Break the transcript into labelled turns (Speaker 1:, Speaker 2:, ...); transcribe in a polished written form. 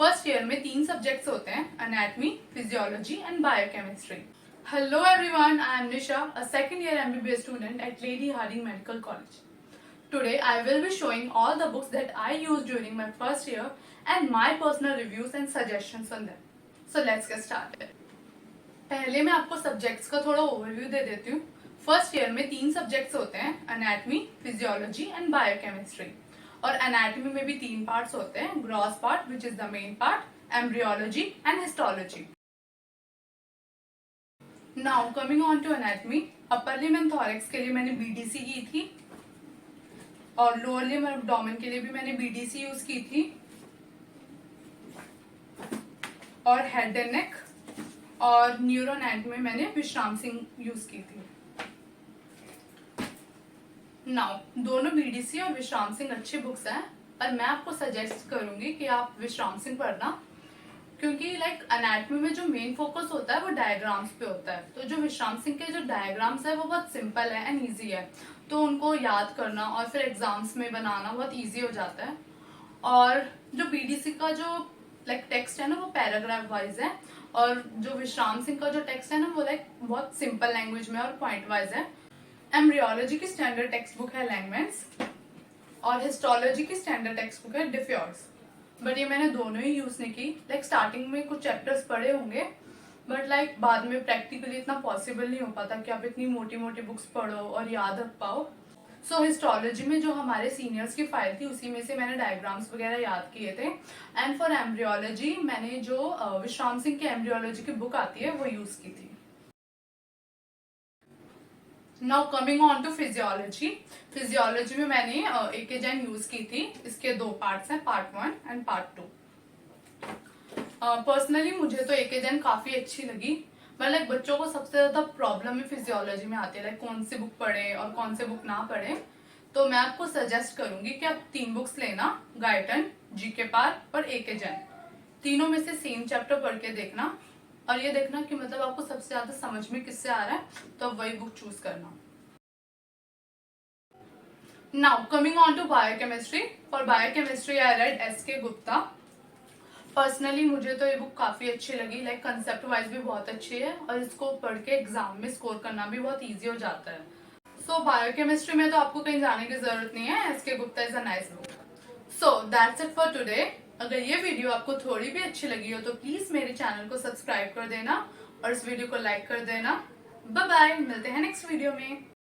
Speaker 1: First year में 3 subjects होते हैं, anatomy, physiology and biochemistry. Hello everyone, I am Nisha, a second year MBBS student at Lady Harding Medical College. Today I will be showing all the books that I used during my first year and my personal reviews and suggestions on them. So let's get started. पहले मैं आपको subjects का थोड़ा overview दे देती हूँ. First year में 3 subjects होते हैं, एनाटॉमी, फिजियोलॉजी एंड बायोकेमिस्ट्री. और एनाटॉमी में भी 3 पार्ट्स होते हैं, gross part which is the main part, embryology and histology. Now coming on to anatomy, upper limb and thorax के लिए मैंने बीडीसी की थी और लोअर लिम्ब और एब्डोमेन के लिए भी मैंने बीडीसी यूज की थी. और हेड एंड नेक और न्यूरो एनाटॉमी में मैंने विश्राम सिंह यूज की थी. नाउ दोनों बीडीसी और विश्राम सिंह अच्छी बुक्स हैं, पर मैं आपको सजेस्ट करूंगी कि आप विश्राम सिंह पढ़ना, क्योंकि एनाटॉमी में जो मेन फोकस होता है वो डायग्राम्स पे होता है. तो जो विश्राम सिंह के जो डायग्राम्स है वो बहुत सिंपल है एंड ईजी है, तो उनको याद करना और फिर एग्जाम्स में बनाना बहुत ईजी हो जाता है. और जो बीडीसी का जो टेक्स्ट है ना वो पैराग्राफ वाइज है, और जो विश्राम सिंह का जो टेक्स्ट है ना वो बहुत सिंपल लैंग्वेज में और पॉइंट वाइज है. एम्ब्रियोलॉजी की स्टैंडर्ड टेक्स्ट बुक है लैंगमैन्स और हिस्टोलॉजी की स्टैंडर्ड टेक्स्ट बुक है डिफ्योर्स. बट ये मैंने दोनों ही यूज नहीं की. स्टार्टिंग में कुछ चैप्टर्स पढ़े होंगे, बट बाद में प्रैक्टिकली इतना पॉसिबल नहीं हो पाता कि आप इतनी मोटी मोटी बुक्स पढ़ो और याद रख पाओ. सो हिस्टोलॉजी में जो हमारे सीनियर्स की फाइल थी उसी में से मैंने डायग्राम्स वगैरह याद किए थे. एंड फॉर एम्ब्रियोलॉजी मैंने जो विश्राम सिंह की एम्ब्रियोलॉजी की बुक आती है वो यूज की थी. Now coming on to physiology. Physiology में मैंने एके जैन यूज की थी. इसके 2 पार्ट्स हैं, पार्ट 1 एंड पार्ट 2. पर्सनली मुझे तो एके जैन काफी अच्छी लगी. बट बच्चों को सबसे ज्यादा प्रॉब्लम में फिजियोलॉजी में आती है, कौन सी बुक पढ़े और कौन से बुक ना पढ़े. तो मैं आपको सजेस्ट करूंगी कि आप 3 बुक्स लेना, गायटन, जीके पार्क और एके जैन. तीनों में से सेम चैप्टर पढ़ के देखना और ये देखना कि मतलब आपको सबसे ज्यादा समझ में किससे आ रहा है, तो आप वही बुक चूज करना. Now coming on to biochemistry. For biochemistry I read S K. Gupta. Personally मुझे तो ये बुक काफी अच्छी लगी. कंसेप्ट वाइज भी बहुत अच्छी है और इसको पढ़ के एग्जाम में स्कोर करना भी बहुत ईजी हो जाता है. सो बायोकेमिस्ट्री में तो आपको कहीं जाने की जरूरत नहीं है. SK. Gupta is a nice book. So that's it for today. अगर ये वीडियो आपको थोड़ी भी अच्छी लगी हो तो प्लीज मेरे चैनल को सब्सक्राइब कर देना और इस वीडियो को लाइक कर देना. बाय बाय, मिलते हैं नेक्स्ट वीडियो में.